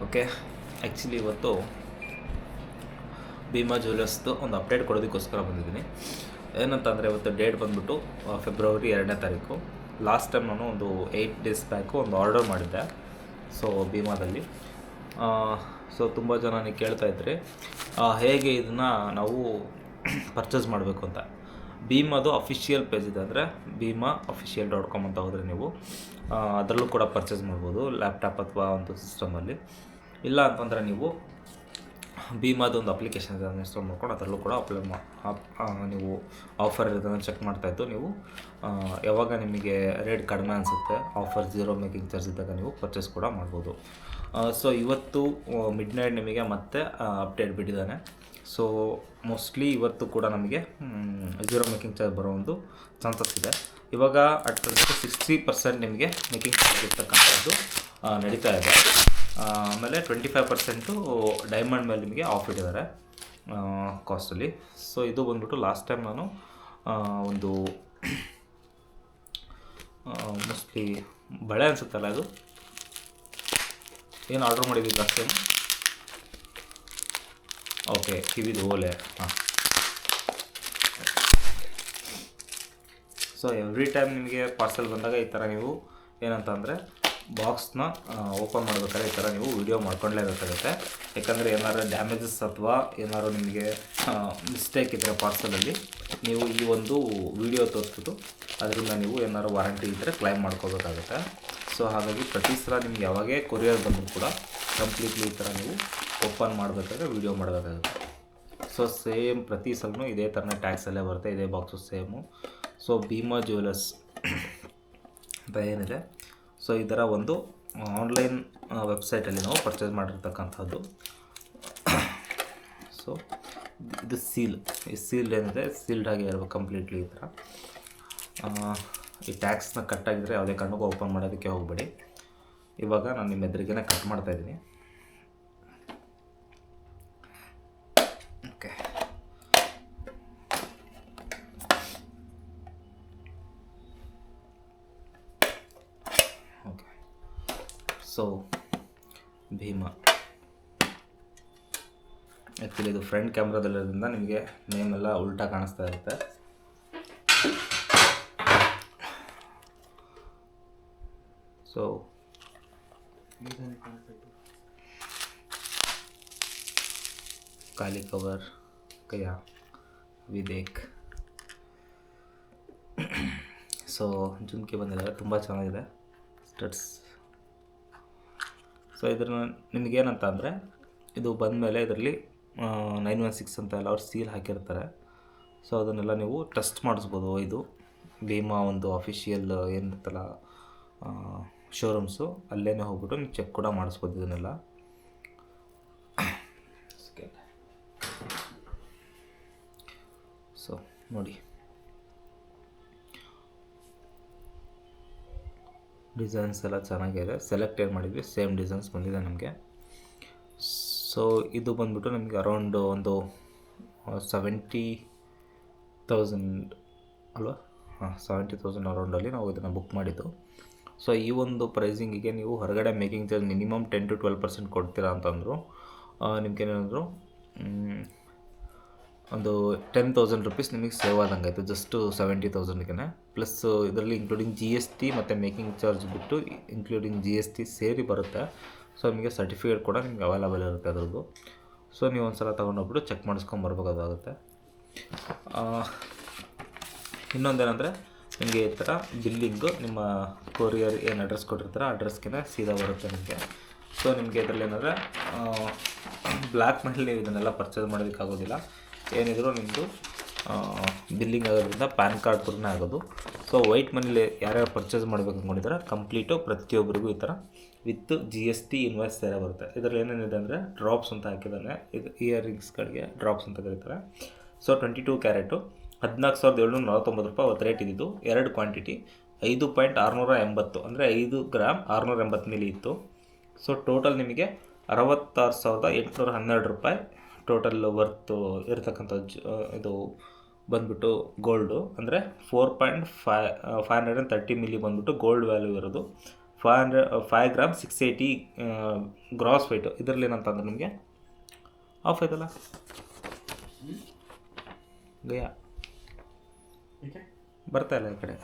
Okay, actually ಇವತ್ತು ಭೀಮಾ ಜ್ಯುವೆಲರ್ಸ್ದು ಒಂದು update ಕೊಡೋದಕ್ಕೋಸ್ಕರ ಬಂದಿದ್ದೀನಿ. ಏನಂತಂದರೆ ಇವತ್ತು ಡೇಟ್ ಬಂದುಬಿಟ್ಟು ಫೆಬ್ರವರಿ 2ನೇ ತಾರೀಕು. ಲಾಸ್ಟ್ ಟೈಮ್ ನಾನು ಒಂದು 8 ಡೇಸ್ ಬ್ಯಾಕು ಒಂದು ಆರ್ಡರ್ ಮಾಡಿದ್ದೆ ಸೊ ಭೀಮಾದಲ್ಲಿ. ಸೊ ತುಂಬ ಜನ ನನಗೆ ಕೇಳ್ತಾಯಿದ್ರಿ ಹೇಗೆ ಇದನ್ನು ನಾವು ಪರ್ಚೇಸ್ ಮಾಡಬೇಕು ಅಂತ. ಭೀಮಾದು ಅಫಿಷಿಯಲ್ ಪೇಜ್ ಇದೆ, ಅಂದರೆ bima.official.com ಅಂತ ಹೋದರೆ ನೀವು ಅದರಲ್ಲೂ ಕೂಡ ಪರ್ಚೇಸ್ ಮಾಡ್ಬೋದು, ಲ್ಯಾಪ್ಟಾಪ್ ಅಥವಾ ಒಂದು ಸಿಸ್ಟಮಲ್ಲಿ. ಇಲ್ಲ ಅಂತಂದರೆ ನೀವು ಭೀಮಾದೊಂದು ಅಪ್ಲಿಕೇಶನ್ ಇದೆ, ಅದನ್ನು ಇನ್ಸ್ಟಾಲ್ ಮಾಡ್ಕೊಂಡು ಅದರಲ್ಲೂ ಕೂಡ ನೀವು ಆಫರ್ ಇರೋದನ್ನು ಚೆಕ್ ಮಾಡ್ತಾಯಿದ್ದು ನೀವು ಯಾವಾಗ ನಿಮಗೆ ರೇಟ್ ಕಡಿಮೆ ಅನಿಸುತ್ತೆ, ಆಫರ್ 0 ಮೇಕಿಂಗ್ ಚಾರ್ಜ್ ಇದ್ದಾಗ ನೀವು ಪರ್ಚೇಸ್ ಕೂಡ ಮಾಡ್ಬೋದು. ಸೊ ಇವತ್ತು ಮಿಡ್ ನೈಟ್ ನಿಮಗೆ ಮತ್ತೆ ಅಪ್ಡೇಟ್ ಬಿಟ್ಟಿದ್ದಾನೆ. ಸೊ ಮೋಸ್ಟ್ಲಿ ಇವತ್ತು ಕೂಡ ನಮಗೆ 0 ಮೇಕಿಂಗ್ ಚಾರ್ಜ್ ಬರೋ ಒಂದು ಚಾನ್ಸಸ್ ಇದೆ. ಇವಾಗ ಅಟ್ 60% ನಿಮಗೆ ಮೇಕಿಂಗ್ ಚಾರ್ಜ್ ಇರ್ತಕ್ಕಂಥದ್ದು ನಡೀತಾ ಇದೆ. ಆಮೇಲೆ 25% ಡೈಮಂಡ್ ಮೇಲೆ ನಿಮಗೆ ಆಫ್ ಇಟ್ಟಿದ್ದಾರೆ ಕಾಸ್ಟಲ್ಲಿ. ಸೊ ಇದು ಬಂದ್ಬಿಟ್ಟು ಲಾಸ್ಟ್ ಟೈಮ್ ನಾನು ಒಂದು ಮೋಸ್ಟ್ಲಿ ಬಳೆ ಅನಿಸುತ್ತಲ್ಲ, ಅದು ಏನು ಆರ್ಡ್ರ್ ಮಾಡಿದ್ವಿ ಲಾಸ್ಟ್ ಟೈಮ್. ಓಕೆ, ಕಿವಿದು ಓಲೆ. ಹಾಂ, ಸೊ ಎವ್ರಿ ಟೈಮ್ ನಿಮಗೆ ಪಾರ್ಸೆಲ್ ಬಂದಾಗ ಈ ಥರ ನೀವು ಏನಂತ ಅಂದರೆ ಬಾಕ್ಸ್ನ ಓಪನ್ ಮಾಡಬೇಕಾದ್ರೆ ಈ ಥರ ನೀವು ವಿಡಿಯೋ ಮಾಡ್ಕೊಳ್ಳೇಬೇಕಾಗುತ್ತೆ. ಯಾಕಂದರೆ ಏನಾದ್ರು ಡ್ಯಾಮೇಜಸ್ ಅಥವಾ ಏನಾದ್ರು ನಿಮಗೆ ಮಿಸ್ಟೇಕ್ ಇದ್ದರೆ ಪಾರ್ಸಲಲ್ಲಿ ನೀವು ಈ ಒಂದು ವಿಡಿಯೋ ತೋರಿಸ್ಬಿಟ್ಟು ಅದರಿಂದ ನೀವು ಏನಾದ್ರು ವಾರಂಟಿ ಇದ್ದರೆ ಕ್ಲೈಮ್ ಮಾಡ್ಕೋಬೇಕಾಗುತ್ತೆ. ಸೊ ಹಾಗಾಗಿ ಪ್ರತಿ ಸಲ ನಿಮ್ಗೆ ಯಾವಾಗೇ ಕೊರಿಯರ್ ಬಂದರೂ ಕೂಡ ಕಂಪ್ಲೀಟ್ಲಿ ಈ ಥರ ನೀವು ಓಪನ್ ಮಾಡಬೇಕಾದ್ರೆ ವಿಡಿಯೋ ಮಾಡಬೇಕಾಗುತ್ತೆ. ಸೊ ಸೇಮ್ ಪ್ರತಿ ಸಲನೂ ಇದೇ ಥರನೇ ಟ್ಯಾಕ್ಸಲ್ಲೇ ಬರುತ್ತೆ, ಇದೇ box same. So Bhima jewellers ಅಂತ ಏನಿದೆ, ಸೊ ಇದರ ಒಂದು ಆನ್ಲೈನ್ ವೆಬ್ಸೈಟಲ್ಲಿ ನಾವು ಪರ್ಚೇಸ್ ಮಾಡಿರ್ತಕ್ಕಂಥದ್ದು. ಸೊ ಇದು ಈ ಸೀಲ್ಡ್ ಏನಿದೆ, ಸೀಲ್ಡ್ ಆಗಿ ಇರಬೇಕು ಕಂಪ್ಲೀಟ್ಲಿ ಈ ಥರ. ಈ ಟ್ಯಾಕ್ಸ್ನ ಕಟ್ಟಾಗಿದ್ದರೆ ಯಾವುದೇ ಕಾರಣಕ್ಕೂ ಓಪನ್ ಮಾಡೋದಕ್ಕೆ ಹೋಗಬೇಡಿ. ಇವಾಗ ನಾನು ನಿಮ್ಮ ಎದುರಿಗೇ ಕಟ್ ಮಾಡ್ತಾಯಿದ್ದೀನಿ. Okay, okay. So Bhima actually ಇದು ಫ್ರಂಟ್ ಕ್ಯಾಮ್ರಾದಲ್ಲಿರೋದ್ರಿಂದ ನಿಮಗೆ ನೇಮ್ ಎಲ್ಲ ಉಲ್ಟಾ ಕಾಣಿಸ್ತಾ ಇರುತ್ತೆ. ಸೊ ಖಾಲಿ ಕವರ್ ಕಯಾ ವಿದೇಕ್. ಸೊ ಜುಮ್ಕಿ ಬಂದಿದ್ದಾರೆ, ತುಂಬ ಚೆನ್ನಾಗಿದೆ ಸ್ಟಡ್ಸ್. ಸೊ ಇದನ್ನು ನಿಮಗೇನಂತ ಅಂದರೆ ಇದು ಬಂದಮೇಲೆ ಇದರಲ್ಲಿ 916 ಅಂತ ಎಲ್ಲ ಅವ್ರು ಸೀಲ್ ಹಾಕಿರ್ತಾರೆ. ಸೊ ಅದನ್ನೆಲ್ಲ ನೀವು ಟೆಸ್ಟ್ ಮಾಡಿಸ್ಬೋದು. ಇದು ಭೀಮಾ ಒಂದು ಅಫಿಷಿಯಲ್ ಏನಿರುತ್ತಲ್ಲ ಶೋರೂಮ್ಸು, ಅಲ್ಲೇ ಹೋಗ್ಬಿಟ್ಟು ನೀವು ಚೆಕ್ ಕೂಡ ಮಾಡಿಸ್ಬೋದು ಇದನ್ನೆಲ್ಲ. ಸೊ ನೋಡಿ, ಡಿಸೈನ್ಸ್ ಎಲ್ಲ ಚೆನ್ನಾಗಿದೆ. ಸೆಲೆಕ್ಟ್ ಏನು ಮಾಡಿದ್ವಿ ಸೇಮ್ ಡಿಸೈನ್ಸ್ ಬಂದಿದೆ ನಮಗೆ. ಸೊ ಇದು ಬಂದ್ಬಿಟ್ಟು ನಮಗೆ ಅರೌಂಡ್ ಒಂದು 70,000 ಅಲ್ವಾ? ಹಾಂ, 70,000 ಅರೌಂಡಲ್ಲಿ ನಾವು ಇದನ್ನು ಬುಕ್ ಮಾಡಿದ್ದು. ಸೊ ಈ ಒಂದು ಪ್ರೈಸಿಂಗಿಗೆ ನೀವು ಹೊರಗಡೆ ಮೇಕಿಂಗ್ ಚಾರ್ಜ್ ಮಿನಿಮಮ್ 10 to 12% ಕೊಡ್ತೀರಾ ಅಂತಂದರು ನಿಮ್ಗೇನೇನಾದರೂ ಒಂದು 10,000 ರುಪೀಸ್ ನಿಮಗೆ ಸೇವ್ ಆದಂಗೆ ಆಯಿತು, ಜಸ್ಟು 70,000ಗೆ. ಪ್ಲಸ್ ಇದರಲ್ಲಿ ಇನ್ಕ್ಲೂಡಿಂಗ್ GST ಮತ್ತು ಮೇಕಿಂಗ್ ಚಾರ್ಜ್ ಬಿಟ್ಟು ಇನ್ಕ್ಲೂಡಿಂಗ್ GST ಸೇರಿ ಬರುತ್ತೆ. ಸೊ ನಿಮಗೆ ಸರ್ಟಿಫಿಕೇಟ್ ಕೂಡ ನಿಮ್ಗೆ ಅವೈಲೇಬಲ್ ಇರುತ್ತೆ ಅದರದ್ದು. ಸೊ ನೀವು ಒಂದು ಸಲ ತೊಗೊಂಡೋಗ್ಬಿಟ್ಟು ಚೆಕ್ ಮಾಡಿಸ್ಕೊಂಬರ್ಬೇಕಾಗುತ್ತೆ. ಇನ್ನೊಂದೇನೆಂದರೆ ನಿಮಗೆ ಈ ಥರ ಬಿಲ್ಲಿಂಗು ನಿಮ್ಮ ಕೊರಿಯರ್ ಏನು ಅಡ್ರೆಸ್ ಕೊಟ್ಟಿರ್ತಾರೆ ಅಡ್ರೆಸ್ಗೆ ಸೀದಾ ಬರುತ್ತೆ ನಿಮಗೆ. ಸೊ ನಿಮಗೆ ಇದರಲ್ಲಿ ಏನಂದರೆ ಬ್ಲ್ಯಾಕ್ ಮನಿಲಿ ಇದನ್ನೆಲ್ಲ ಪರ್ಚೇಸ್ ಮಾಡೋದಕ್ಕಾಗೋದಿಲ್ಲ. ಏನಿದ್ರು ನಿಮ್ಮದು ಬಿಲ್ಲಿಂಗ್ ಆಗೋದ್ರಿಂದ ಪ್ಯಾನ್ ಕಾರ್ಡ್ ಥ್ರೂನೇ ಆಗೋದು. ಸೊ ವೈಟ್ ಮನಿಲಿ ಯಾರ್ಯಾರು ಪರ್ಚೇಸ್ ಮಾಡಬೇಕು ಅಂದ್ಕೊಂಡಿದ್ದಾರೆ ಕಂಪ್ಲೀಟು ಪ್ರತಿಯೊಬ್ಬರಿಗೂ ಈ ಥರ ವಿತ್ GST ಇನ್ವಾಯ್ಸ್ ಸೇರೇ ಬರುತ್ತೆ. ಇದರಲ್ಲಿ ಏನೇನಿದೆ ಅಂದರೆ ಡ್ರಾಪ್ಸ್ ಅಂತ ಹಾಕಿದ್ದಾನೆ, ಇದು ಇಯರಿಂಗ್ಸ್ಗಳಿಗೆ ಡ್ರಾಪ್ಸ್ ಅಂತ ಕರೀತಾರೆ. ಸೊ 22 ಕ್ಯಾರೆಟು 14,749 ರೂಪಾಯಿ ಅವತ್ತು ರೇಟ್ ಇದ್ದಿದ್ದು. 2 ಕ್ವಾಂಟಿಟಿ 5.680 ಅಂದರೆ 5 ಗ್ರಾಮ್ 680 ಮಿಲಿ ಇತ್ತು. ಸೊ ಟೋಟಲ್ ನಿಮಗೆ 66,812 ರೂಪಾಯಿ ಟೋಟಲ್ ವರ್ತು ಇರತಕ್ಕಂಥ ಇದು ಬಂದ್ಬಿಟ್ಟು ಗೋಲ್ಡು. ಅಂದರೆ 530 ಮಿಲಿ ಬಂದ್ಬಿಟ್ಟು ಗೋಲ್ಡ್ ವ್ಯಾಲ್ಯೂ ಇರೋದು. 5 ಗ್ರಾಮ್ 680 ಗ್ರಾಸ್ ವೆಯ್ಟು. ಇದರಲ್ಲಿ ಏನಂತಂದ್ರೆ ನಿಮಗೆ ಆಫ್ ಆಯ್ತಲ್ಲ ಗಯಾ ಬರ್ತಾ ಇಲ್ಲ ಈ ಕಡೆ.